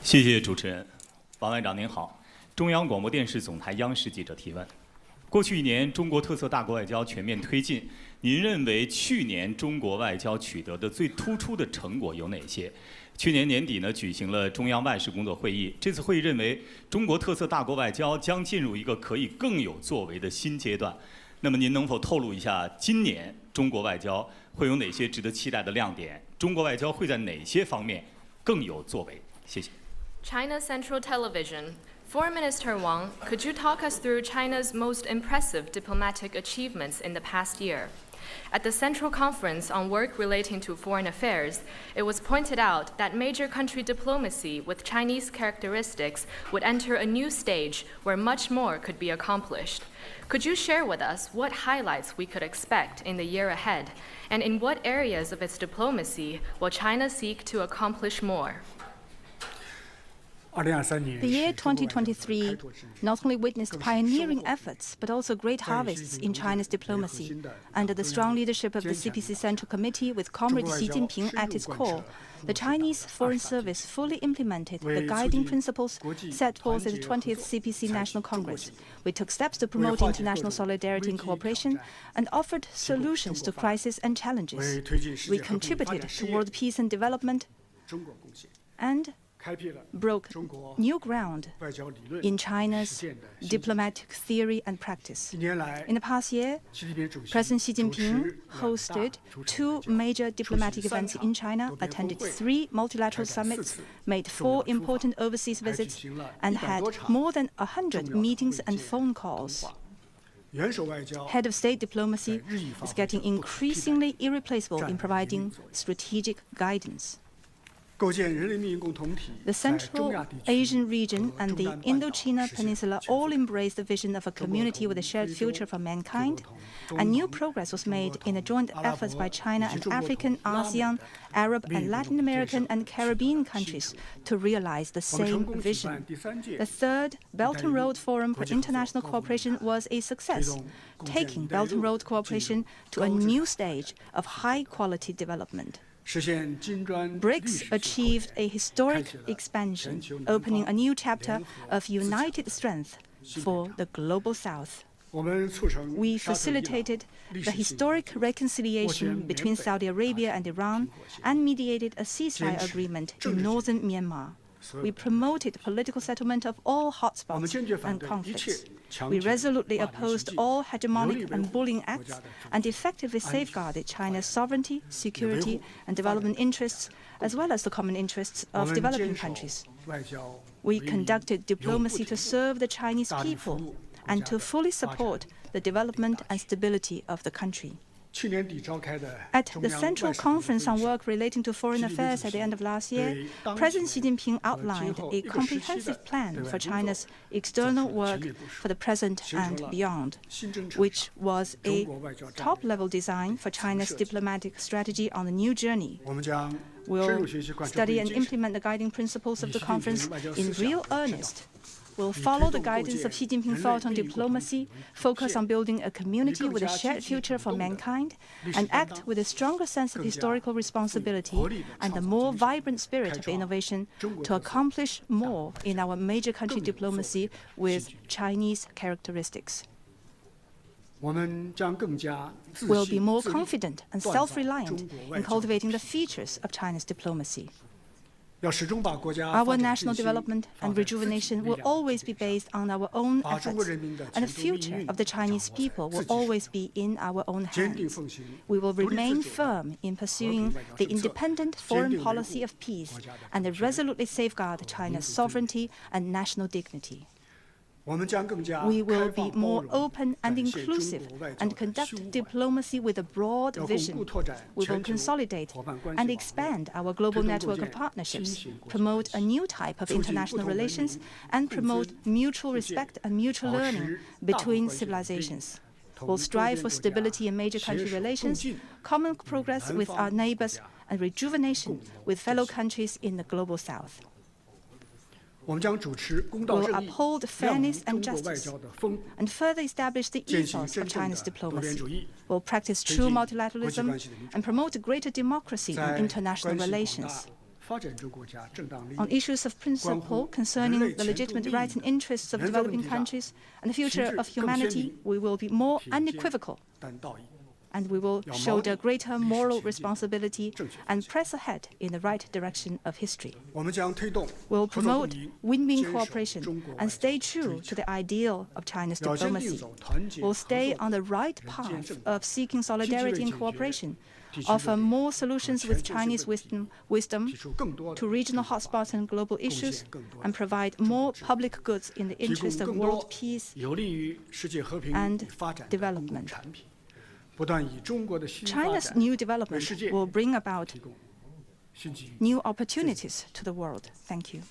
谢谢主持人，王外长您好。中央广播电视总台央视记者提问：过去1年，中国特色大国外交全面推进，您认为去年中国外交取得的最突出的成果有哪些？去年年底呢，举行了中央外事工作会议，这次会议认为中国特色大国外交将进入一个可以更有作为的新阶段。那么您能否透露一下，今年中国外交会有哪些值得期待的亮点？中国外交会在哪些方面更有作为？谢谢。China Central Television. Foreign Minister Wang, could you talk us through China's most impressive diplomatic achievements in the past year? At the Central Conference on Work Relating to Foreign Affairs, it was pointed out that major country diplomacy with Chinese characteristics would enter a new stage where much more could be accomplished. Could you share with us what highlights we could expect in the year ahead, and in what areas of its diplomacy will China seek to accomplish more? The year 2023 not only witnessed pioneering efforts, but also great harvests in China's diplomacy. Under the strong leadership of the CPC Central Committee with Comrade Xi Jinping at its core, the Chinese Foreign Service fully implemented the guiding principles set forth at the 20th CPC National Congress. We took steps to promote international solidarity and cooperation and offered solutions to crises and challenges. We contributed toward peace and development and broke new ground in China's diplomatic theory and practice. In the past year, President Xi Jinping hosted 2 major diplomatic events in China, attended 3 multilateral summits, made 4 important overseas visits, and had more than 100 meetings and phone calls. Head of state diplomacy is getting increasingly irreplaceable in providing strategic guidance. The Central Asian region and the Indochina Peninsula all embrace the vision of a community with a shared future for mankind, and new progress was made in the joint efforts by China and African, ASEAN, Arab and Latin American and Caribbean countries to realize the same vision. The 3rd Belt and Road Forum for International Cooperation was a success, taking Belt and Road cooperation to a new stage of high-quality development. BRICS achieved a historic expansion, opening a new chapter of united strength for the Global South. We facilitated the historic reconciliation between Saudi Arabia and Iran and mediated a ceasefire agreement in northern Myanmar. We promoted political settlement of all hotspots and conflicts. We resolutely opposed all hegemonic and bullying acts and effectively safeguarded China's sovereignty, security, and development interests, as well as the common interests of developing countries. We conducted diplomacy to serve the Chinese people and to fully support the development and stability of the country. At the Central Conference on Work Relating to Foreign Affairs at the end of last year, President Xi Jinping outlined a comprehensive plan for China's external work for the present and beyond, which was a top-level design for China's diplomatic strategy on the new journey. We'll study and implement the guiding principles of the conference in real earnest. Will follow the guidance of Xi Jinping thought on diplomacy, focus on building a community with a shared future for mankind, and act with a stronger sense of historical responsibility and a more vibrant spirit of innovation to accomplish more in our major country diplomacy with Chinese characteristics. We'll be more confident and self-reliant in cultivating the features of China's diplomacy. Our national development and rejuvenation will always be based on our own efforts, and the future of the Chinese people will always be in our own hands. We will remain firm in pursuing the independent foreign policy of peace and resolutely safeguard China's sovereignty and national dignity. We will be more open and inclusive and conduct diplomacy with a broad vision. We will consolidate and expand our global network of partnerships, promote a new type of international relations, and promote mutual respect and mutual learning between civilizations. We'll strive for stability in major country relations, common progress with our neighbors, and rejuvenation with fellow countries in the Global South. Will uphold fairness and justice and further establish the ethos of China's diplomacy. Will practice true multilateralism and promote greater democracy in international relations. on issues of principle concerning the legitimate rights and interests of developing countries and the future of humanity, we will be more unequivocal, and we will shoulder greater moral responsibility and press ahead in the right direction of history. We'll promote win-win cooperation and stay true to the ideal of China's diplomacy. We'll stay on the right path of seeking solidarity and cooperation, offer more solutions with Chinese wisdom to regional hotspots and global issues, and provide more public goods in the interest of world peace and development. China's new development will bring about new opportunities to the world. Thank you.